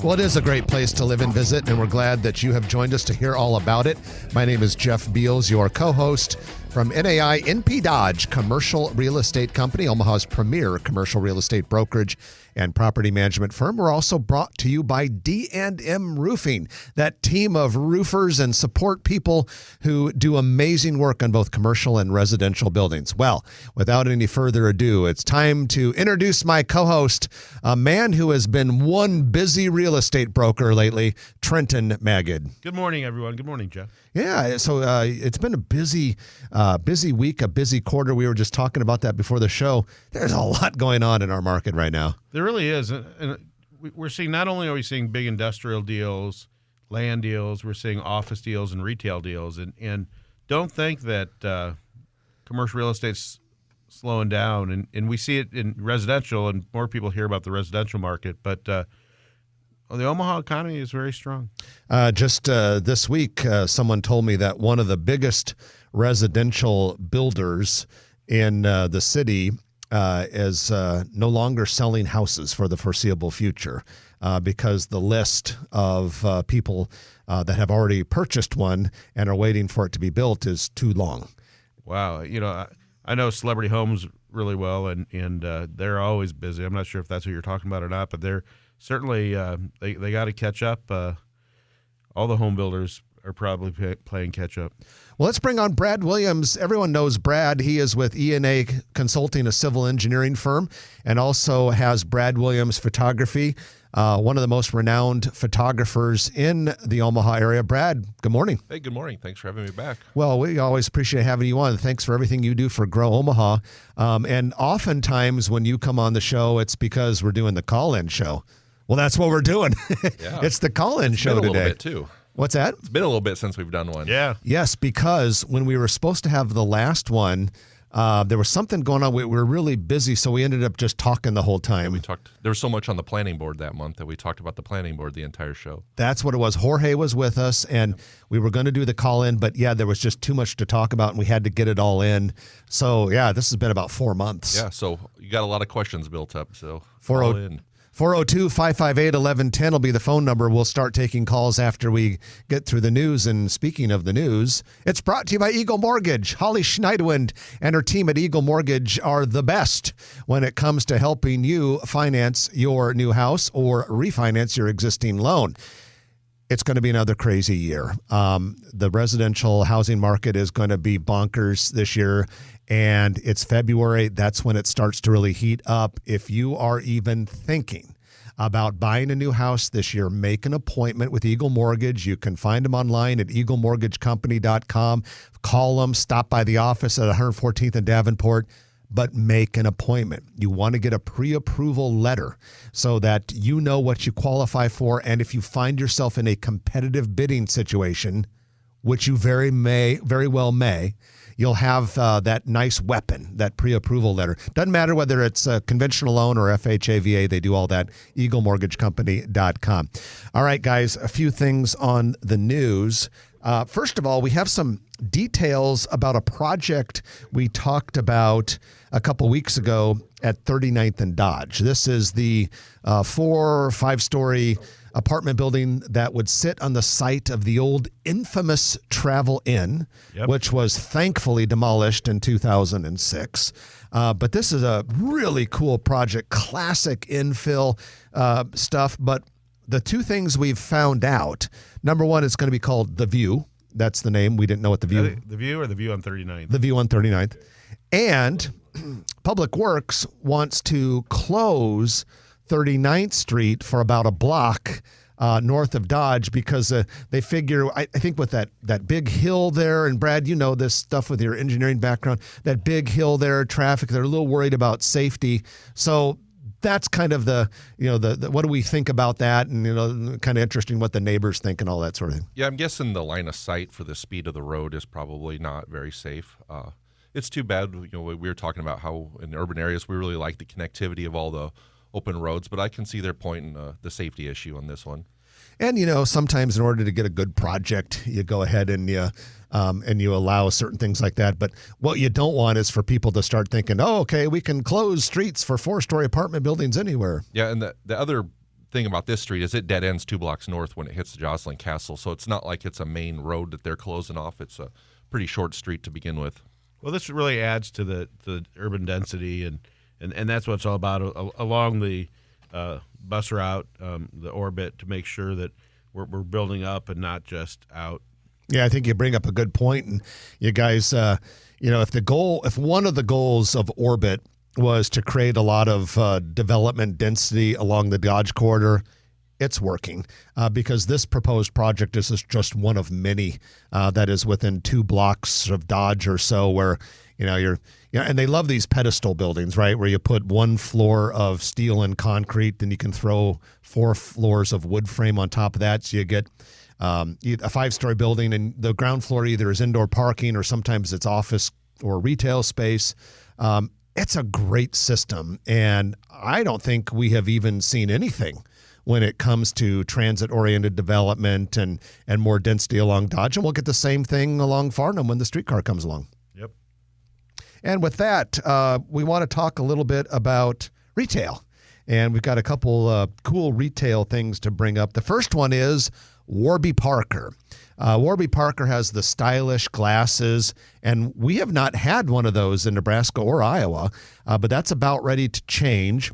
Well, it is a great place to live and visit, and we're glad that you have joined us to hear all about it. My name is Jeff Beals, your co-host from NAI NP Dodge Commercial Real Estate Company, Omaha's premier commercial real estate brokerage and property management firm. We're also brought to you by D&M Roofing, that team of roofers and support people who do amazing work on both commercial and residential buildings. Well, without any further ado, it's time to introduce my co-host, a man who has been one busy real estate broker lately, Trenton Magid. Good morning, everyone. Good morning, Jeff. Yeah, so it's been a busy week, a busy quarter. We were just talking about that before the show. There's a lot going on in our market right now. There really is. And we're seeing, not only are we seeing big industrial deals, land deals, we're seeing office deals and retail deals. And don't think that commercial real estate's slowing down. And we see it in residential, and more people hear about the residential market. But the Omaha economy is very strong. Just this week, someone told me that one of the biggest residential builders in the city is no longer selling houses for the foreseeable future because the list of people that have already purchased one and are waiting for it to be built is too long. Wow. You know, I know Celebrity Homes really well, and they're always busy. I'm not sure if that's who you're talking about or not, but they're certainly they got to catch up. All the home builders are probably playing catch up. Well, let's bring on Brad Williams. Everyone knows Brad. He is with E&A Consulting, a civil engineering firm, and also has Brad Williams Photography, one of the most renowned photographers in the Omaha area. Brad, good morning. Hey, good morning. Thanks for having me back. Well, we always appreciate having you on. Thanks for everything you do for Grow Omaha. And oftentimes when you come on the show, it's because we're doing the call-in show. Well, that's what we're doing. Yeah. It's the call-in show today. It's been a little bit, too. What's that? It's been a little bit since we've done one. Yeah. Yes, because when we were supposed to have the last one, there was something going on. We were really busy, so we ended up just talking the whole time. There was so much on the planning board that month that we talked about the planning board the entire show. That's what it was. Jorge was with us, and we were going to do the call-in, but yeah, there was just too much to talk about, and we had to get it all in. So yeah, this has been about 4 months. Yeah, so you got a lot of questions built up, so 402-558-1110 will be the phone number. We'll start taking calls after we get through the news. And speaking of the news, it's brought to you by Eagle Mortgage. Holly Schneidwind and her team at Eagle Mortgage are the best when it comes to helping you finance your new house or refinance your existing loan. It's going to be another crazy year. The residential housing market is going to be bonkers this year, and it's February. That's when it starts to really heat up. If you are even thinking about buying a new house this year, make an appointment with Eagle Mortgage. You can find them online at eaglemortgagecompany.com. Call them, stop by the office at 114th and Davenport. But make an appointment. You want to get a pre-approval letter so that you know what you qualify for. And if you find yourself in a competitive bidding situation, which you very well may, you'll have that nice weapon, that pre-approval letter. Doesn't matter whether it's a conventional loan or FHA, VA, they do all that. EagleMortgageCompany.com. All right, guys, a few things on the news. First of all, we have some details about a project we talked about a couple weeks ago at 39th and Dodge. This is the 4 or 5-story apartment building that would sit on the site of the old infamous Travel Inn, which was thankfully demolished in 2006. But this is a really cool project, classic infill stuff. But the two things we've found out, number one, it's going to be called The View. That's the name. We didn't know what The View. The View or The View on 39th? The View on 39th. And Public Works wants to close 39th Street for about a block north of Dodge because they figure, I think with that big hill there, and Brad, you know this stuff with your engineering background, that big hill there, traffic, they're a little worried about safety. So that's kind of the what do we think about that, and kind of interesting what the neighbors think and all that sort of thing. Yeah, I'm guessing the line of sight for the speed of the road is probably not very safe. It's too bad. We were talking about how in urban areas we really like the connectivity of all the open roads, but I can see their point in the safety issue on this one. And sometimes in order to get a good project, you go ahead and you allow certain things like that. But what you don't want is for people to start thinking, oh, okay, we can close streets for 4-story apartment buildings anywhere. Yeah, and the other thing about this street is it dead ends 2 blocks north when it hits the Jocelyn Castle. So it's not like it's a main road that they're closing off. It's a pretty short street to begin with. Well, this really adds to the urban density, and that's what it's all about along the bus route, the orbit, to make sure that we're building up and not just out. Yeah, I think you bring up a good point, and you guys, if one of the goals of Orbit was to create a lot of development density along the Dodge corridor, it's working because this proposed project is just one of many that is within 2 blocks of Dodge or so, where and they love these pedestal buildings, right? Where you put 1 floor of steel and concrete, then you can throw 4 floors of wood frame on top of that, so you get a 5-story building, and the ground floor either is indoor parking or sometimes it's office or retail space. It's a great system, and I don't think we have even seen anything when it comes to transit-oriented development and more density along Dodge. And we'll get the same thing along Farnham when the streetcar comes along. Yep. And with that, we want to talk a little bit about retail. And we've got a couple cool retail things to bring up. The first one is Warby Parker. Warby Parker has the stylish glasses, and we have not had one of those in Nebraska or Iowa, but that's about ready to change.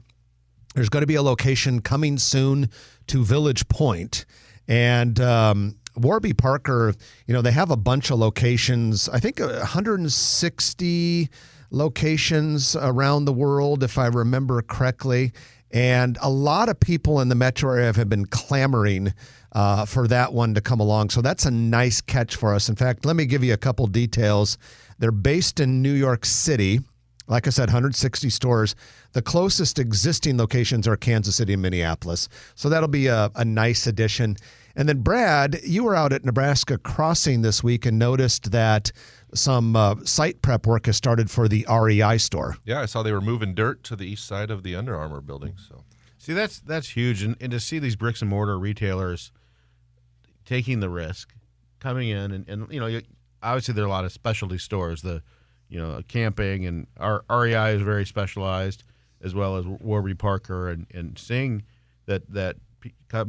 There's going to be a location coming soon to Village Point, and Warby Parker, they have a bunch of locations, I think 160 locations around the world, if I remember correctly, and a lot of people in the metro area have been clamoring for that one to come along. So that's a nice catch for us. In fact, let me give you a couple details. They're based in New York City. Like I said, 160 stores. The closest existing locations are Kansas City and Minneapolis. So that'll be a nice addition. And then, Brad, you were out at Nebraska Crossing this week and noticed that some site prep work has started for the REI store. Yeah, I saw they were moving dirt to the east side of the Under Armour building. So, see, that's huge, and to see these bricks and mortar retailers taking the risk, coming in, and obviously there are a lot of specialty stores, camping, and our REI is very specialized, as well as Warby Parker, and seeing that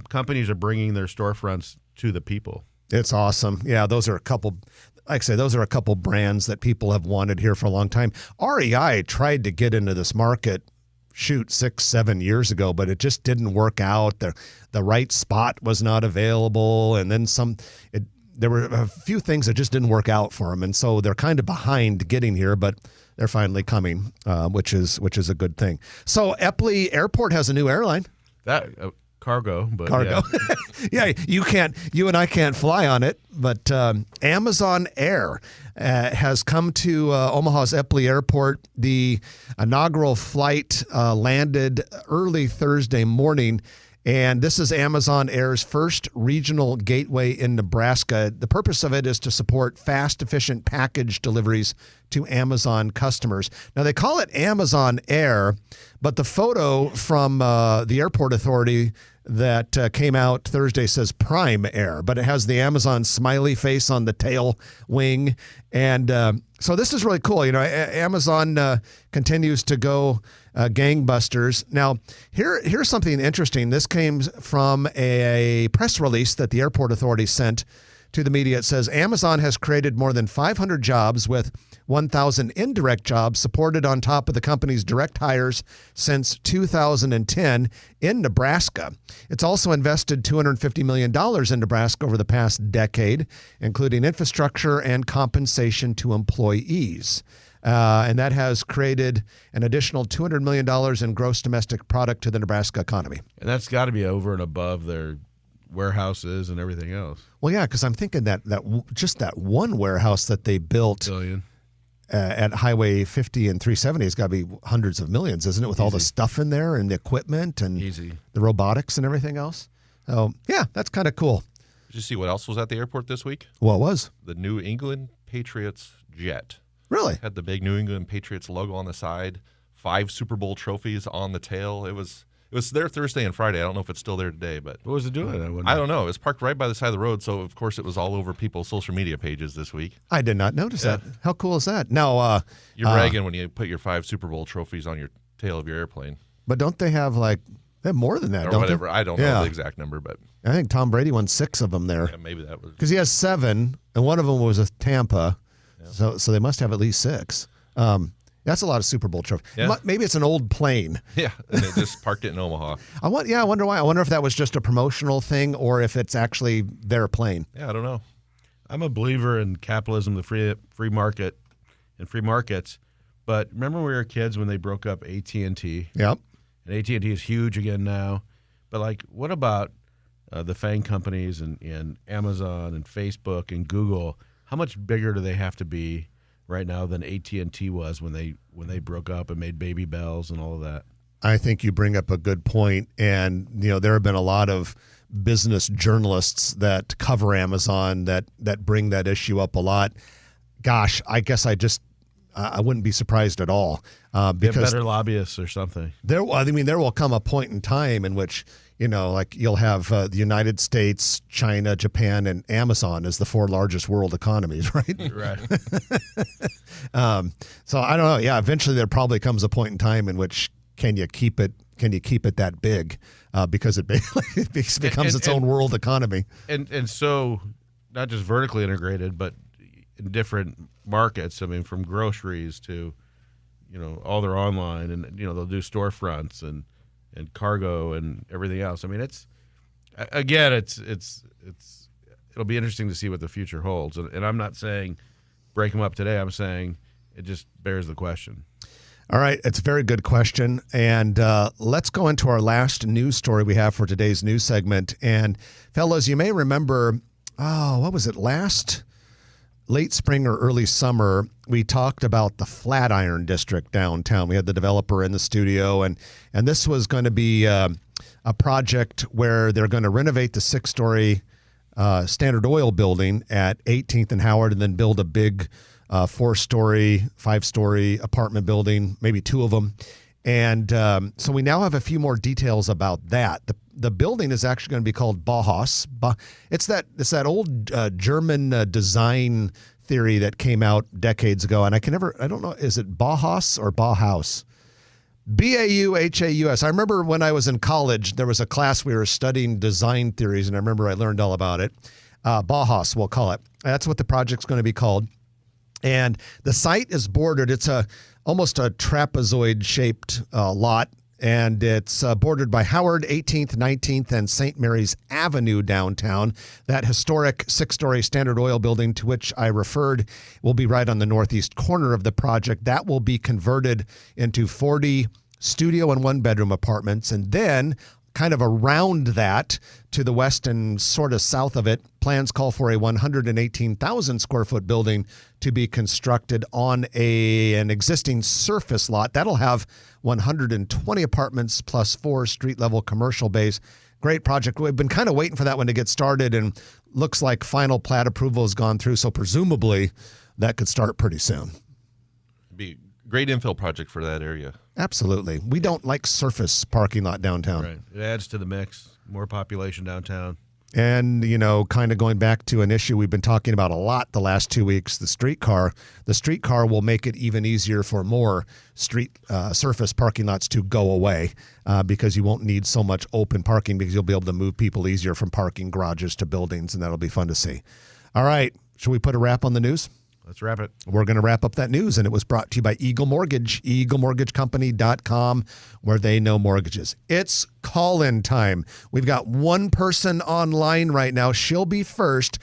companies are bringing their storefronts to the people. It's awesome. Yeah, those are a couple brands that people have wanted here for a long time. REI tried to get into this market 6-7 years ago, but it just didn't work out. The right spot was not available, and then there were a few things that just didn't work out for them, and so they're kind of behind getting here, but they're finally coming, which is a good thing. So Eppley Airport has a new airline. Cargo, but cargo. Yeah, you and I can't fly on it, but Amazon Air has come to Omaha's Eppley Airport. The inaugural flight landed early Thursday morning, and this is Amazon Air's first regional gateway in Nebraska. The purpose of it is to support fast, efficient package deliveries to Amazon customers. Now, they call it Amazon Air, but the photo from the airport authority that came out Thursday says Prime Air, but it has the Amazon smiley face on the tail wing. And so this is really cool. Amazon continues to go gangbusters. Now, here's something interesting. This came from a press release that the airport authority sent to the media. It says Amazon has created more than 500 jobs with 1,000 indirect jobs supported on top of the company's direct hires since 2010 in Nebraska. It's also invested $250 million in Nebraska over the past decade, including infrastructure and compensation to employees. And that has created an additional $200 million in gross domestic product to the Nebraska economy. And that's got to be over and above their warehouses and everything else. Well, yeah, because I'm thinking that just that one warehouse that they built at Highway 50 and 370 has got to be hundreds of millions, isn't it, with all the stuff in there and the equipment and the robotics and everything else? So, yeah, that's kind of cool. Did you see what else was at the airport this week? What was? The New England Patriots jet. Really? Had the big New England Patriots logo on the side, 5 Super Bowl trophies on the tail. It was there Thursday and Friday. I don't know if it's still there today, but what was it doing? I don't know. It was parked right by the side of the road, so of course it was all over people's social media pages this week. I did not notice that. How cool is that? Now, you're bragging when you put your 5 Super Bowl trophies on your tail of your airplane. But don't they have like They have more than that, or don't whatever. they? I don't know the exact number, but I think Tom Brady won 6 of them there. yeah, maybe that was. Because he has 7, and one of them was with Tampa. Yeah. So they must have at least 6. That's a lot of Super Bowl trophies. Yeah. Maybe it's an old plane. Yeah, and they just parked it in Omaha. I wonder why. I wonder if that was just a promotional thing or if it's actually their plane. Yeah, I don't know. I'm a believer in capitalism, the free market, and free markets. But remember when we were kids when they broke up AT&T? Yep. And AT&T is huge again now. But like, what about the FANG companies and Amazon and Facebook and Google? How much bigger do they have to be right now than AT&T was when they broke up and made Baby Bells and all of that? I think you bring up a good point, and there have been a lot of business journalists that cover Amazon that bring that issue up a lot. Gosh, I guess I wouldn't be surprised at all because Get better lobbyists or something. There will come a point in time in which like you'll have the United States, China, Japan, and Amazon as the 4 largest world economies, right? Right. So I don't know. Yeah, eventually there probably comes a point in time in which can you keep it that big because it becomes its own world economy. And so not just vertically integrated, but in different markets. I mean, from groceries to, all their online, and they'll do storefronts and cargo and everything else. I mean, it'll be interesting to see what the future holds. And I'm not saying break them up today. I'm saying it just bears the question. All right. It's a very good question. And let's go into our last news story we have for today's news segment. And fellas, you may remember, what was it, late spring or early summer, we talked about the Flatiron District downtown. We had the developer in the studio, and this was going to be a project where they're going to renovate the 6-story Standard Oil building at 18th and Howard and then build a big 4-story, 5-story apartment building, maybe 2 of them. And so we now have a few more details about that. The building is actually going to be called Bauhaus. It's that old German design theory that came out decades ago, and I don't know, is it Bauhaus or Bauhaus? Bauhaus. I remember when I was in college, there was a class we were studying design theories, and I remember I learned all about it. Bauhaus, we'll call it. That's what the project's going to be called. And the site is bordered. It's almost a trapezoid-shaped lot, and it's bordered by Howard, 18th, 19th, and St. Mary's Avenue downtown. That historic 6-story Standard Oil building to which I referred will be right on the northeast corner of the project. That will be converted into 40 studio and 1-bedroom apartments, and then kind of around that to the west and sort of south of it, plans call for a 118,000 square foot building to be constructed on an existing surface lot. That'll have 120 apartments plus 4 street level commercial bays. Great project. We've been kind of waiting for that one to get started, and looks like final plat approval has gone through. So presumably that could start pretty soon. Be a great infill project for that area. Absolutely. We don't like surface parking lot downtown. Right. It adds to the mix. More population downtown. And, kind of going back to an issue we've been talking about a lot the last 2 weeks, the streetcar. The streetcar will make it even easier for more street surface parking lots to go away because you won't need so much open parking because you'll be able to move people easier from parking garages to buildings, and that'll be fun to see. All right. Should we put a wrap on the news? Let's wrap it. We're going to wrap up that news, and it was brought to you by Eagle Mortgage, eaglemortgagecompany.com, where they know mortgages. It's call-in time. We've got one person online right now. She'll be first,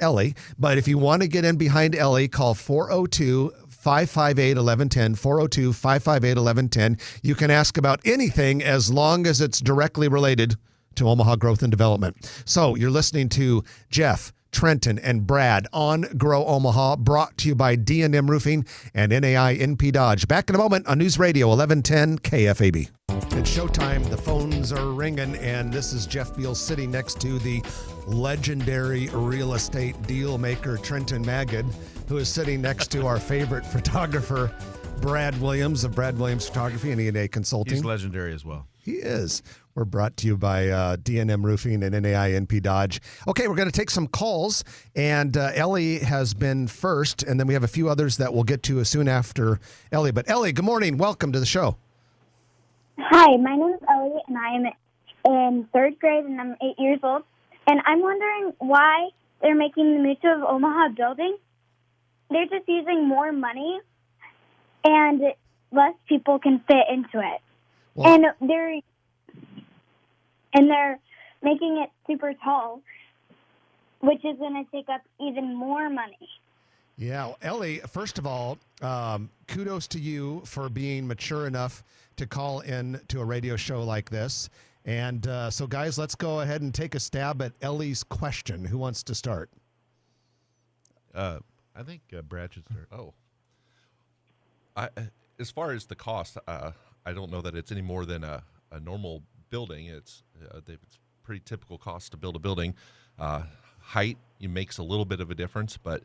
Ellie. But if you want to get in behind Ellie, call 402-558-1110, 402-558-1110. You can ask about anything as long as it's directly related to Omaha Growth and Development. So you're listening to Jeff, Trenton, and Brad on Grow Omaha, brought to you by D&M Roofing and NAI NP Dodge. Back in a moment on News Radio 1110 KFAB. It's showtime. The phones are ringing, and this is Jeff Beal sitting next to the legendary real estate deal maker Trenton Magid, who is sitting next to our favorite photographer, Brad Williams of Brad Williams Photography and E&A Consulting. He's legendary as well. He is. We're brought to you by D&M Roofing and NAI NP Dodge. Okay, we're going to take some calls, and Ellie has been first, and then we have a few others that we'll get to soon after Ellie. But Ellie, good morning. Welcome to the show. Hi, my name is Ellie, and I am in third grade, and I'm 8 years old. And I'm wondering why they're making the Mutual of Omaha building. They're just using more money, and less people can fit into it. Well, And they're making it super tall, which is going to take up even more money. yeah, well, Ellie, first of all, kudos to you for being mature enough to call in to a radio show like this. And so, guys, let's go ahead and take a stab at Ellie's question. Who wants to start? I think Brad should start. Oh, as far as the cost, I don't know that it's any more than a normal building. It's pretty typical cost to build a building. Height makes a little bit of a difference, but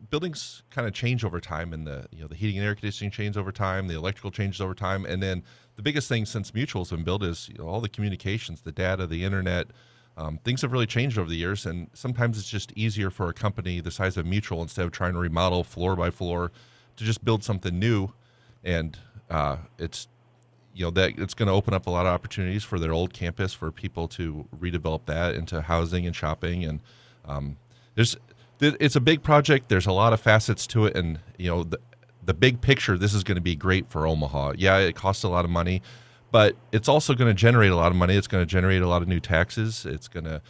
buildings kind of change over time, and the heating and air conditioning change over time, the electrical changes over time, and then the biggest thing since Mutual's been built is all the communications, the data, the internet. Things have really changed over the years, and sometimes it's just easier for a company the size of Mutual, instead of trying to remodel floor by floor, to just build something new. And it's going to open up a lot of opportunities for their old campus for people to redevelop that into housing and shopping. And it's a big project. There's a lot of facets to it, and the big picture, this is going to be great for Omaha. Yeah, it costs a lot of money, but it's also going to generate a lot of money. It's going to generate a lot of new taxes. It's going to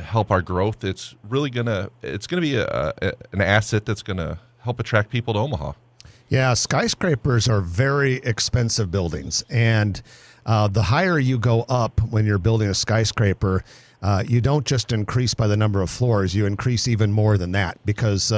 help our growth. It's going to be an asset that's going to help attract people to Omaha. Yeah, skyscrapers are very expensive buildings, and the higher you go up when you're building a skyscraper, you don't just increase by the number of floors, you increase even more than that, because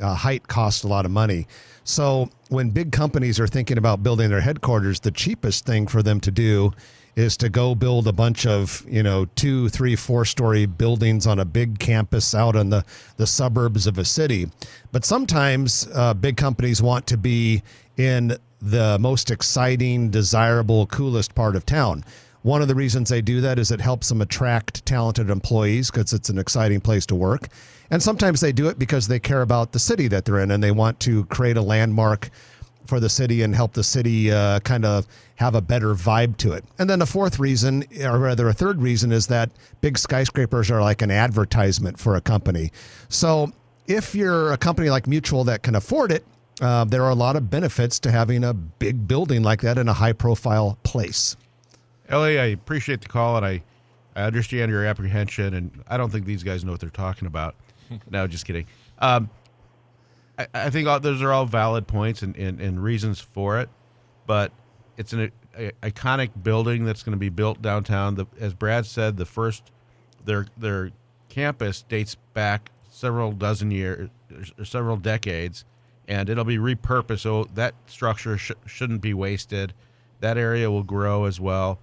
height costs a lot of money. So when big companies are thinking about building their headquarters, the cheapest thing for them to do is to go build a bunch of 2, 3, 4-story buildings on a big campus out in the suburbs of a city. But sometimes big companies want to be in the most exciting, desirable, coolest part of town. One of the reasons they do that is it helps them attract talented employees, because it's an exciting place to work. And sometimes they do it because they care about the city that they're in, and they want to create a landmark for the city and help the city kind of have a better vibe to it. And then a third reason is that big skyscrapers are like an advertisement for a company. So if you're a company like Mutual that can afford it, there are a lot of benefits to having a big building like that in a high-profile place. Ellie, I appreciate the call, and I understand your apprehension, and I don't think these guys know what they're talking about. No, just kidding. I think those are all valid points and reasons for it, but it's an iconic building that's going to be built downtown. As Brad said, their campus dates back several dozen years or several decades, and it'll be repurposed, so that structure shouldn't be wasted. That area will grow as well.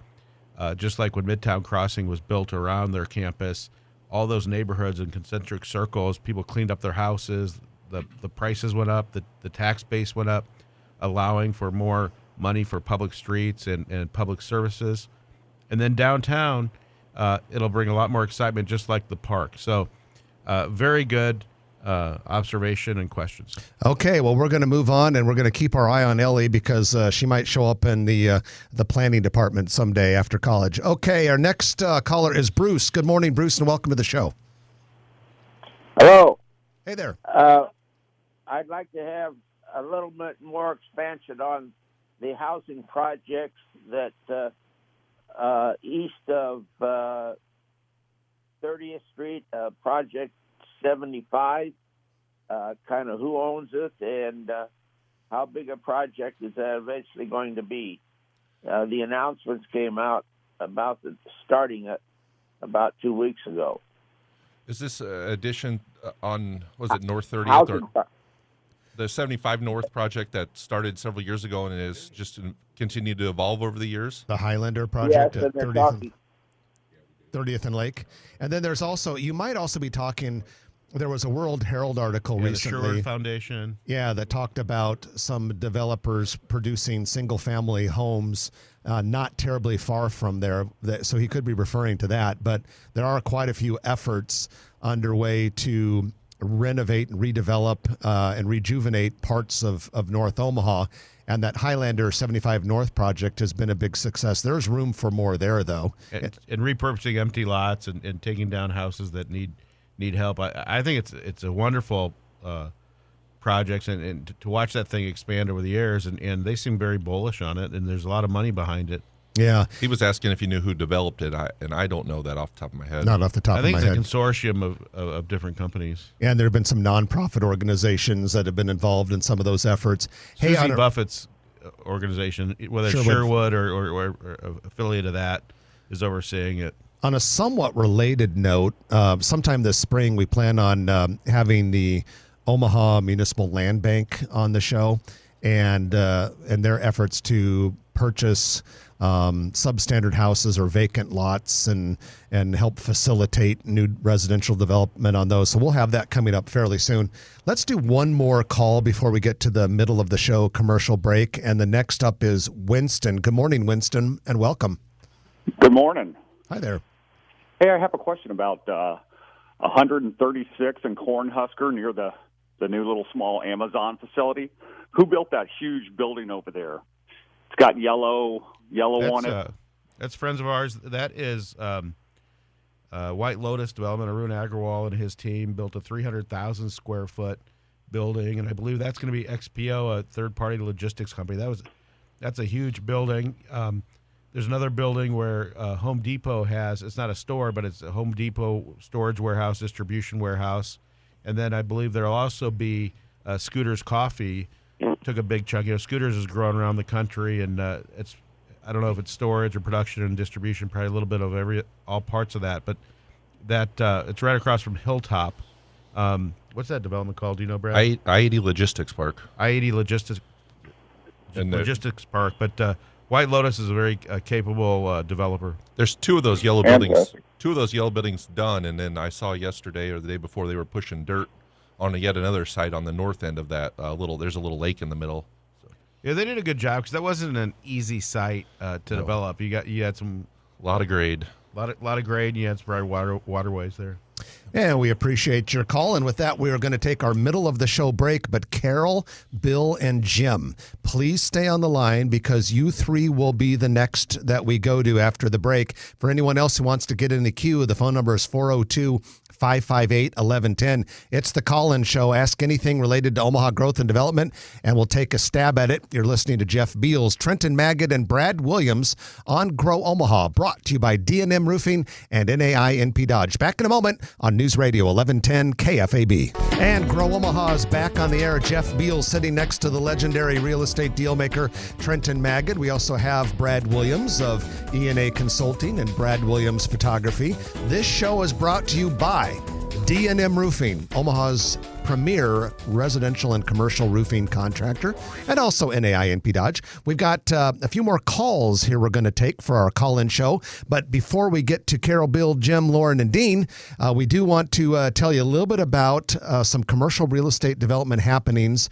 Just like when Midtown Crossing was built around their campus, all those neighborhoods and concentric circles, people cleaned up their houses, the prices went up, the tax base went up, allowing for more money for public streets and public services. And then downtown, it'll bring a lot more excitement, just like the park. So very good observation and questions. Okay, well, we're going to move on, and we're going to keep our eye on Ellie, because she might show up in the planning department someday after college. Okay, our next caller is Bruce. Good morning, Bruce, and welcome to the show. Hello. Hey there. I'd like to have a little bit more expansion on the housing projects that east of 30th Street, Project 75, kind of who owns it, and how big a project is that eventually going to be. The announcements came out about starting it about 2 weeks ago. Is this addition on, was it North 30th or the 75 North project that started several years ago and has just continued to evolve over the years? The Highlander project Yes, at and 30th and Lake. And then there's also, you might also be talking, there was a World Herald article recently. The Sherwood Foundation. Yeah, that talked about some developers producing single-family homes not terribly far from there. So he could be referring to that. But there are quite a few efforts underway to renovate and redevelop and rejuvenate parts of North Omaha. And that Highlander 75 North project has been a big success. There's room for more there, though. And repurposing empty lots and taking down houses that need help. I think it's a wonderful project, and to watch that thing expand over the years, and they seem very bullish on it, and there's a lot of money behind it. Yeah. He was asking if you knew who developed it, and I don't know that off the top of my head. Not off the top I of my think head. it's a consortium of different companies. And there have been some nonprofit organizations that have been involved in some of those efforts. Susie on a- Buffett's organization, whether it's Sherwood or affiliate of that, is overseeing it. On a somewhat related note, sometime this spring, we plan on having the Omaha Municipal Land Bank on the show, and their efforts to purchase substandard houses or vacant lots and help facilitate new residential development on those. So we'll have that coming up fairly soon. Let's do one more call before we get to the middle of the show commercial break. And the next up is Winston. Good morning, Winston, and welcome. Good morning. Hi there. Hey, I have a question about 136 in Cornhusker near the new little small Amazon facility. Who built that huge building over there? It's got yellow on it. That's friends of ours. That is White Lotus Development. Arun Agrawal and his team built a 300,000 square foot building, and I believe that's going to be XPO, a third-party logistics company. That's a huge building. There's another building where Home Depot has. It's not a store, but it's a Home Depot storage warehouse, distribution warehouse, and then I believe there'll also be Scooters Coffee. Took a big chunk. Scooters has grown around the country, and it's, I don't know if it's storage or production and distribution, probably a little bit of all parts of that. But that it's right across from Hilltop. What's that development called? Do you know, Brad? I-80 Logistics Park. I-80 Logistics Park. But White Lotus is a very capable developer. There's two of those yellow buildings. Two of those yellow buildings done, and then I saw yesterday or the day before they were pushing dirt on yet another site on the north end of that there's a little lake in the middle. So. Yeah, they did a good job because that wasn't an easy site to develop. You had some a lot of grade. A lot of grade, and you had some waterways there. And we appreciate your call. And with that, we are going to take our middle of the show break. But Carol, Bill, and Jim, please stay on the line because you three will be the next that we go to after the break. For anyone else who wants to get in the queue, the phone number is 402-558-1110. It's the call-in show. Ask anything related to Omaha growth and development, and we'll take a stab at it. You're listening to Jeff Beals, Trenton Magid, and Brad Williams on Grow Omaha, brought to you by D&M Roofing and NAI NP Dodge. Back in a moment on News Radio 1110 KFAB. And Grow Omaha is back on the air. Jeff Beals sitting next to the legendary real estate dealmaker Trenton Magid. We also have Brad Williams of E&A Consulting and Brad Williams Photography. This show is brought to you by D&M Roofing, Omaha's premier residential and commercial roofing contractor, and also NAI NP Dodge. We've got a few more calls here we're going to take for our call-in show. But before we get to Carol, Bill, Jim, Lauren, and Dean, we do want to tell you a little bit about some commercial real estate development happenings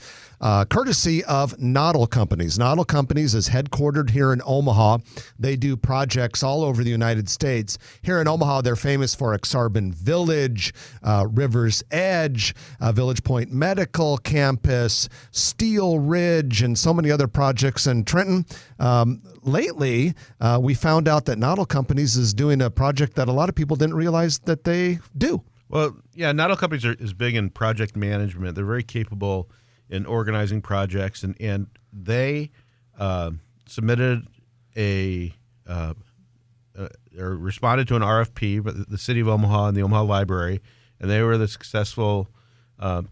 courtesy of Noddle Companies. Noddle Companies is headquartered here in Omaha. They do projects all over the United States. Here in Omaha, they're famous for Exarban Village, River's Edge, Village Point Medical Campus, Steel Ridge, and so many other projects in Trenton. Lately, we found out that Noddle Companies is doing a project that a lot of people didn't realize that they do. Well, yeah, Noddle Companies is big in project management. They're very capable in organizing projects, and they submitted or responded to an RFP by the City of Omaha and the Omaha Library, and they were the successful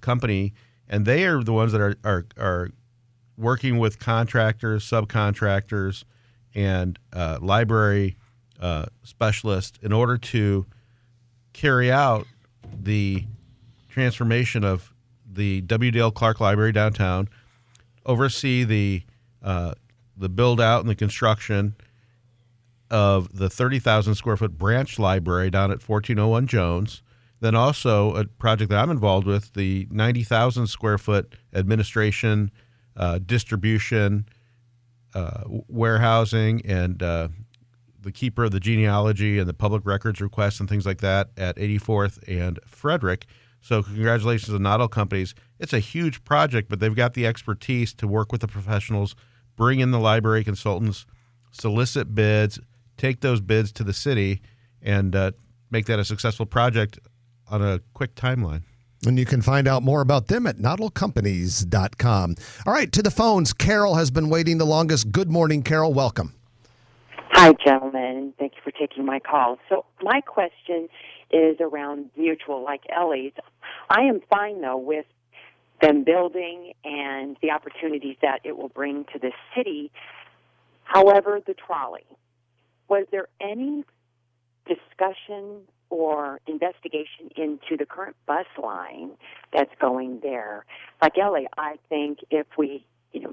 company, and they are the ones that are working with contractors, subcontractors, and library specialists in order to carry out the transformation of the W. Dale Clark Library downtown, oversee the build out and the construction of the 30,000 square foot branch library down at 1401 Jones. Then also a project that I'm involved with, the 90,000 square foot administration, distribution, warehousing, and the keeper of the genealogy and the public records requests and things like that at 84th and Frederick. So congratulations to Noddle Companies. It's a huge project, but they've got the expertise to work with the professionals bring in the library consultants, solicit bids, take those bids to the city, and make that a successful project on a quick timeline. And you can find out more about them at noddlecompanies.com. All right, to the phones. Carol has been waiting the longest. Good morning, Carol. Welcome. Hi, gentlemen. Thank you for taking my call. So my question is around mutual, like Ellie's. I am fine, though, with them building and the opportunities that it will bring to the city. However, the trolley, was there any discussion or investigation into the current bus line that's going there? Like Ellie, I think if we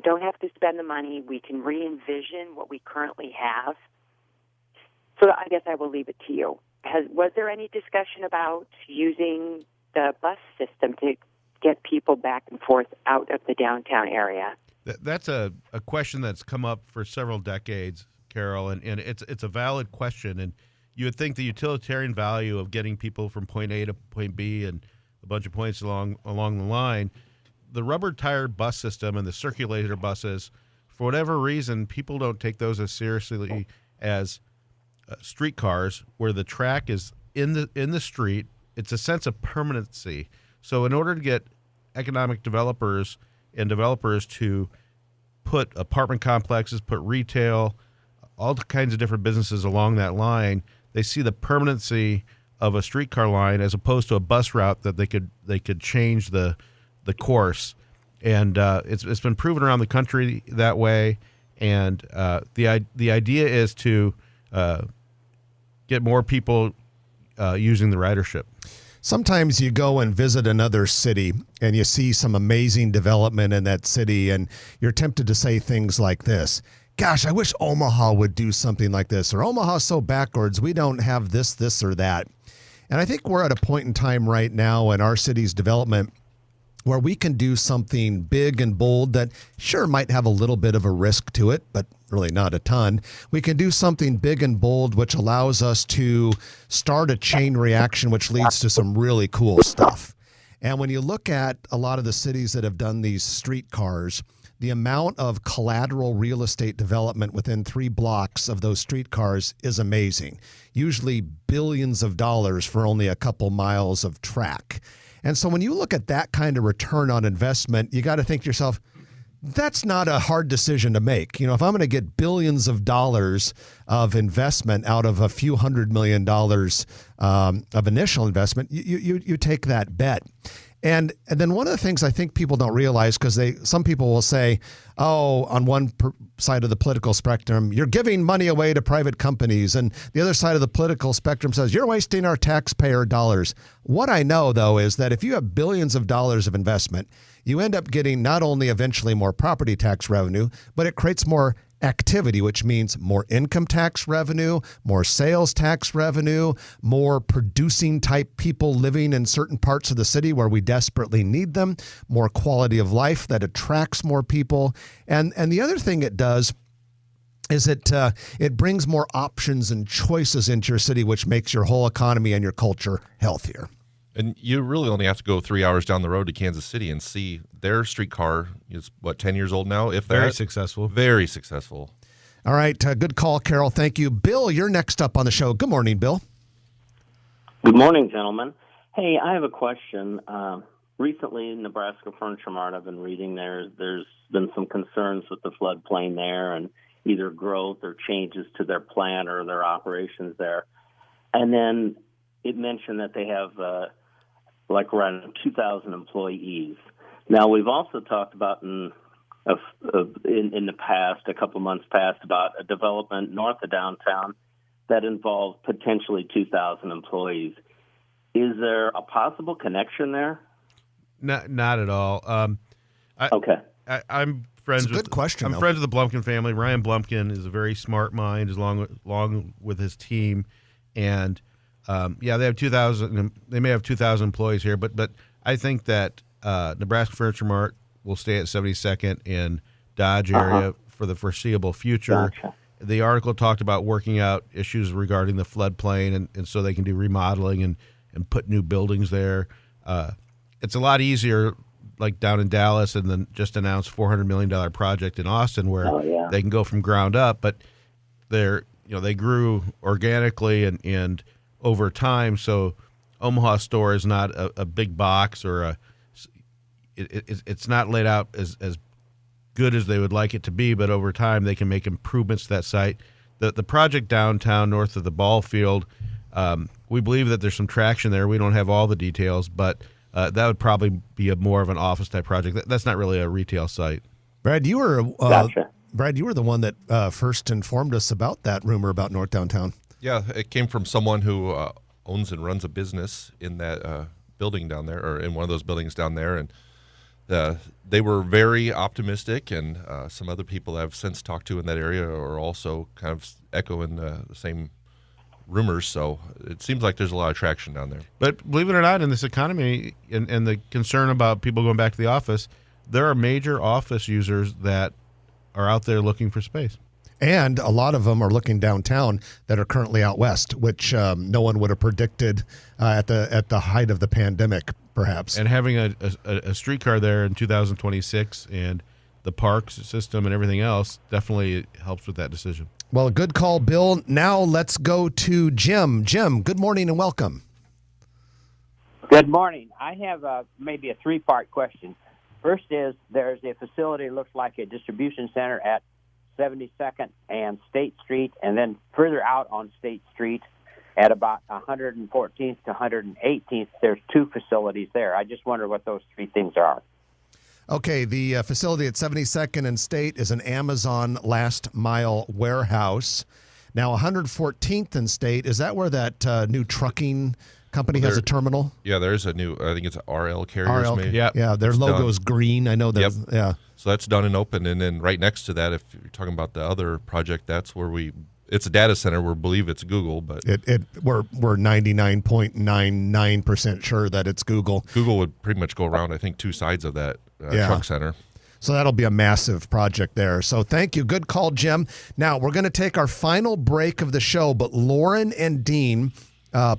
don't have to spend the money, we can re-envision what we currently have. So I guess I will leave it to you. Was there any discussion about using the bus system to get people back and forth out of the downtown area? That's a question that's come up for several decades, Carol, and it's a valid question. And you would think the utilitarian value of getting people from point A to point B and a bunch of points along the line, the rubber-tired bus system and the circulator buses, for whatever reason, people don't take those as seriously as streetcars, where the track is in the street. It's a sense of permanency. So in order to get economic developers and developers to put apartment complexes, put retail, all kinds of different businesses along that line, they see the permanency of a streetcar line as opposed to a bus route that they could change the course. And it's been proven around the country that way. And the idea is to get more people using the ridership. Sometimes you go and visit another city and you see some amazing development in that city, and you're tempted to say things like this: gosh, I wish Omaha would do something like this, or Omaha's so backwards, we don't have this, or that. And I think we're at a point in time right now in our city's development where we can do something big and bold that sure might have a little bit of a risk to it, but really not a ton. We can do something big and bold which allows us to start a chain reaction which leads to some really cool stuff. And when you look at a lot of the cities that have done these streetcars, the amount of collateral real estate development within 3 blocks of those streetcars is amazing. Usually billions of dollars for only a couple miles of track. And so when you look at that kind of return on investment, you got to think to yourself, that's not a hard decision to make. If I'm going to get billions of dollars of investment out of a few $100 million of initial investment, you take that bet. And then one of the things I think people don't realize, because some people will say, oh, on one side of the political spectrum, you're giving money away to private companies. And the other side of the political spectrum says, you're wasting our taxpayer dollars. What I know, though, is that if you have billions of dollars of investment, you end up getting not only eventually more property tax revenue, but it creates more activity, which means more income tax revenue, more sales tax revenue, more producing type people living in certain parts of the city where we desperately need them, more quality of life that attracts more people. And the other thing it does is it brings more options and choices into your city, which makes your whole economy and your culture healthier. And you really only have to go 3 hours down the road to Kansas City and see their streetcar is, 10 years old now? If Very successful. Very successful. All right. Good call, Carol. Thank you. Bill, you're next up on the show. Good morning, Bill. Good morning, gentlemen. Hey, I have a question. Recently, in Nebraska Furniture Mart, I've been reading there's been some concerns with the floodplain there and either growth or changes to their plant or their operations there. And then it mentioned that they have around 2,000 employees. Now, we've also talked about in the past, a couple months past, about a development north of downtown that involved potentially 2,000 employees. Is there a possible connection there? Not at all. Okay. I'm friends It's a with. good question, I'm though. friends with the Blumkin family. Ryan Blumkin is a very smart mind, along with his team, and they have 2,000. They may have 2,000 employees here, but I think that Nebraska Furniture Mart will stay at 72nd in Dodge area for the foreseeable future. Gotcha. The article talked about working out issues regarding the floodplain, and so they can do remodeling and put new buildings there. It's a lot easier like down in Dallas, and then just announced $400 million project in Austin where they can go from ground up. But they grew organically and over time. So Omaha store is not a big box or it's not laid out as good as they would like it to be. But over time, they can make improvements to that site. The project downtown north of the ball field, we believe that there's some traction there. We don't have all the details, but that would probably be more of an office type project. That's not really a retail site. Brad, you were Gotcha. Brad, you were the one that first informed us about that rumor about North Downtown. Yeah, it came from someone who owns and runs a business in that building down there, or in one of those buildings down there, and they were very optimistic, and some other people I've since talked to in that area are also kind of echoing the same rumors. So it seems like there's a lot of traction down there. But believe it or not, in this economy and the concern about people going back to the office, there are major office users that are out there looking for space. And a lot of them are looking downtown that are currently out west, which no one would have predicted at the height of the pandemic, perhaps. And having a streetcar there in 2026 and the parks system and everything else definitely helps with that decision. Well, good call, Bill. Now let's go to Jim. Jim, good morning and welcome. Good morning. I have maybe a three-part question. First is there's a facility that looks like a distribution center at 72nd and State Street, and then further out on State Street at about 114th to 118th, there's two facilities there. I just wonder what those three things are. Okay, the facility at 72nd and State is an Amazon last mile warehouse. Now, 114th and State, is that where that new trucking company has a terminal? Yeah, there's a new, I think it's RL Carriers. RL, maybe. Yeah, their logo's green. I know that. Yep. Yeah. So that's done and open. And then right next to that, if you're talking about the other project, that's where it's a data center. We believe it's Google, but we're 99.99% sure that it's Google. Google would pretty much go around, I think, two sides of that truck center. So that'll be a massive project there. So thank you. Good call, Jim. Now we're going to take our final break of the show, but Lauren and Dean,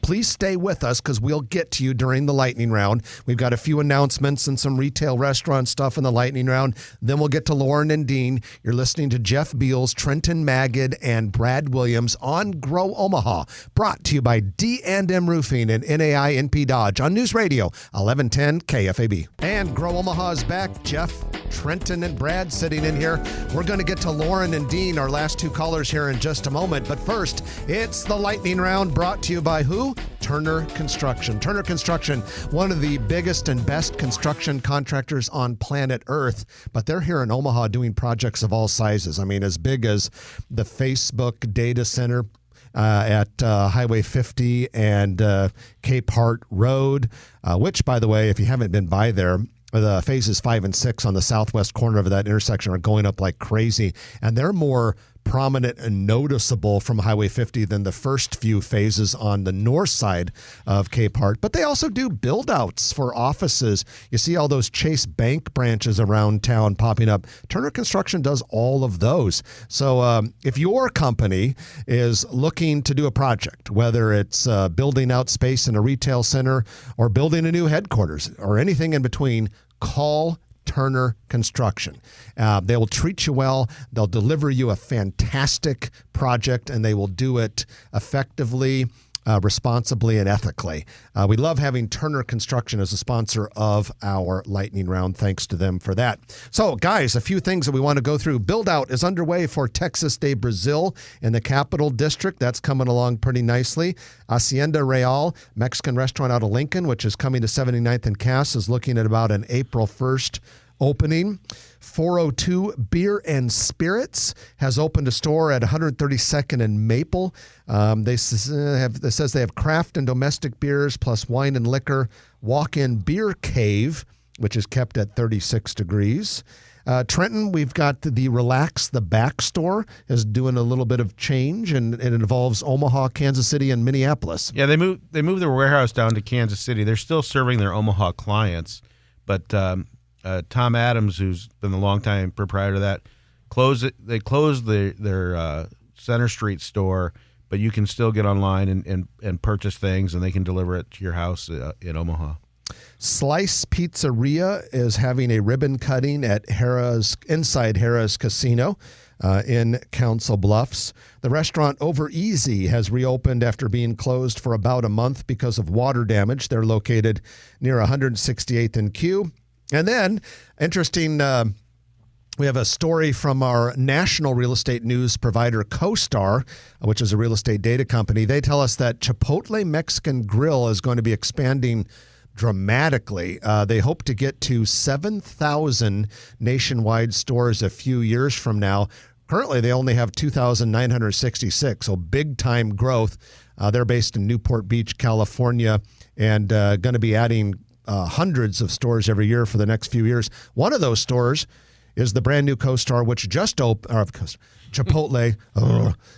please stay with us because we'll get to you during the lightning round. We've got a few announcements and some retail restaurant stuff in the lightning round. Then we'll get to Lauren and Dean. You're listening to Jeff Beals, Trenton Magid, and Brad Williams on Grow Omaha. Brought to you by D&M Roofing and NAI NP Dodge on News Radio 1110 KFAB. And Grow Omaha is back. Jeff, Trenton, and Brad sitting in here. We're going to get to Lauren and Dean, our last two callers, here in just a moment. But first, it's the lightning round brought to you by who? Turner Construction. Turner Construction, one of the biggest and best construction contractors on planet Earth, but they're here in Omaha doing projects of all sizes. I mean, as big as the Facebook data center at Highway 50 and Cape Hart Road, which, by the way, if you haven't been by there, the phases 5 and 6 on the southwest corner of that intersection are going up like crazy, and they're more prominent and noticeable from Highway 50 than the first few phases on the north side of Cape Hart. But they also do build-outs for offices. You see all those Chase Bank branches around town popping up. Turner Construction does all of those. So if your company is looking to do a project, whether it's building out space in a retail center or building a new headquarters or anything in between, call Turner Construction. They will treat you well. They'll deliver you a fantastic project, and they will do it effectively, responsibly, and ethically. We love having Turner Construction as a sponsor of our lightning round. Thanks to them for that. So, guys, a few things that we want to go through. Build out is underway for Texas de Brazil in the Capital District. That's coming along pretty nicely. Hacienda Real, Mexican restaurant out of Lincoln, which is coming to 79th and Cass, is looking at about an April 1st opening. 402 Beer and Spirits has opened a store at 132nd and Maple. It says they have craft and domestic beers plus wine and liquor. Walk-in beer cave, which is kept at 36 degrees. Trenton, we've got the Relax the Back store is doing a little bit of change, and it involves Omaha, Kansas City, and Minneapolis. Yeah, they moved their warehouse down to Kansas City. They're still serving their Omaha clients, but Tom Adams, who's been the longtime proprietor of that, closed it. They closed their Center Street store, but you can still get online and purchase things, and they can deliver it to your house in Omaha. Slice Pizzeria is having a ribbon cutting at inside Harrah's Casino in Council Bluffs. The restaurant Over Easy has reopened after being closed for about a month because of water damage. They're located near 168th and Q. And then, interesting, we have a story from our national real estate news provider, CoStar, which is a real estate data company. They tell us that Chipotle Mexican Grill is going to be expanding dramatically. They hope to get to 7,000 nationwide stores a few years from now. Currently, they only have 2,966, so big-time growth. They're based in Newport Beach, California, and going to be adding hundreds of stores every year for the next few years. One of those stores is the brand new CoStar, which just opened, Chipotle,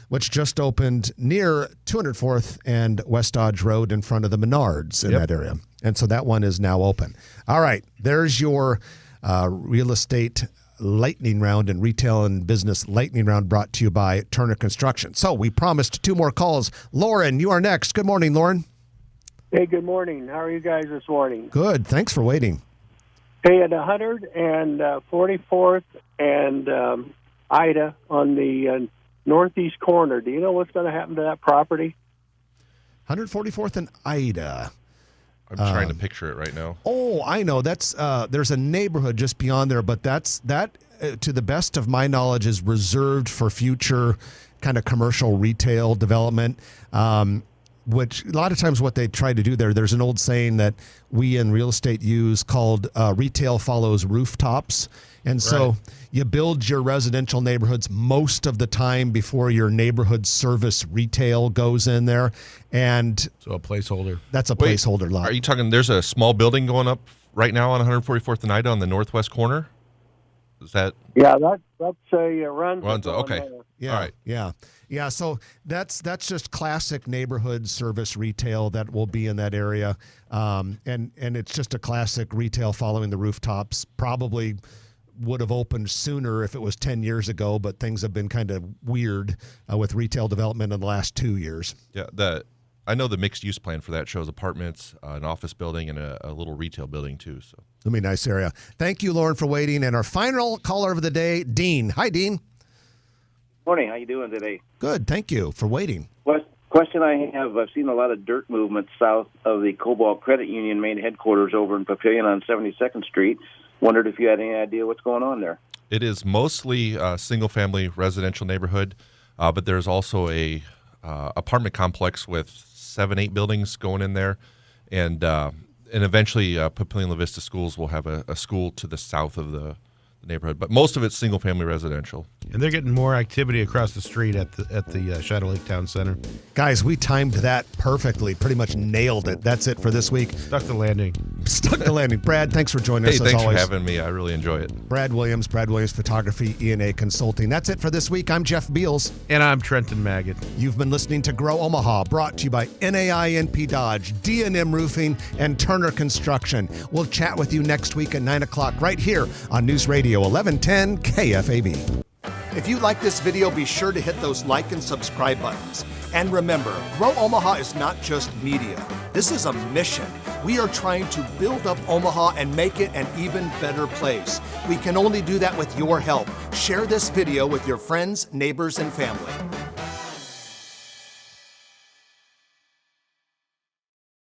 which just opened near 204th and West Dodge Road in front of the Menards in that area. And so that one is now open. All right, there's your real estate lightning round and retail and business lightning round brought to you by Turner Construction. So we promised 2 more calls. Lauren, you are next. Good morning, Lauren. Hey, good morning. How are you guys this morning? Good. Thanks for waiting. Hey, at 144th and Ida on the northeast corner, do you know what's going to happen to that property? 144th and Ida. I'm trying to picture it right now. Oh, I know. That's there's a neighborhood just beyond there, but that to the best of my knowledge, is reserved for future kind of commercial retail development. Which a lot of times what they try to do there's an old saying that we in real estate use called retail follows rooftops. And so you build your residential neighborhoods most of the time before your neighborhood service retail goes in there. And so a placeholder. That's a placeholder lot. Are you talking, there's a small building going up right now on 144th and Ida on the northwest corner? Is that? Yeah, that's a Runza. Okay. Yeah. All right. Yeah. So that's just classic neighborhood service retail that will be in that area. And it's just a classic retail following the rooftops. Probably would have opened sooner if it was 10 years ago, but things have been kind of weird with retail development in the last 2 years. Yeah. I know the mixed use plan for that shows apartments, an office building, and a little retail building too. So it'll be a nice area. Thank you, Lauren, for waiting. And our final caller of the day, Dean. Hi, Dean. Morning. How you doing today? Good. Thank you for waiting. Question I have, I've seen a lot of dirt movement south of the Cobalt Credit Union main headquarters over in Papillion on 72nd Street. Wondered if you had any idea what's going on there. it is mostly a single-family residential neighborhood, but there's also a apartment complex with 7-8 buildings going in there, and eventually Papillion La Vista Schools will have a school to the south of the neighborhood, but most of it's single-family residential. And they're getting more activity across the street at the Shadow Lake Town Center. Guys, we timed that perfectly. Pretty much nailed it. That's it for this week. Stuck the landing. Stuck the landing. Brad, thanks for joining us as thanks always. for having me. I really enjoy it. Brad Williams Photography, E&A Consulting. That's it for this week. I'm Jeff Beals. And I'm Trenton Maggot. You've been listening to Grow Omaha, brought to you by NAI NP Dodge, D&M Roofing, and Turner Construction. We'll chat with you next week at 9 o'clock right here on News Radio 1110 KFAB. If you like this video, be sure to hit those like and subscribe buttons. And remember, Grow Omaha is not just media. This is a mission. We are trying to build up Omaha and make it an even better place. We can only do that with your help. Share this video with your friends, neighbors, and family.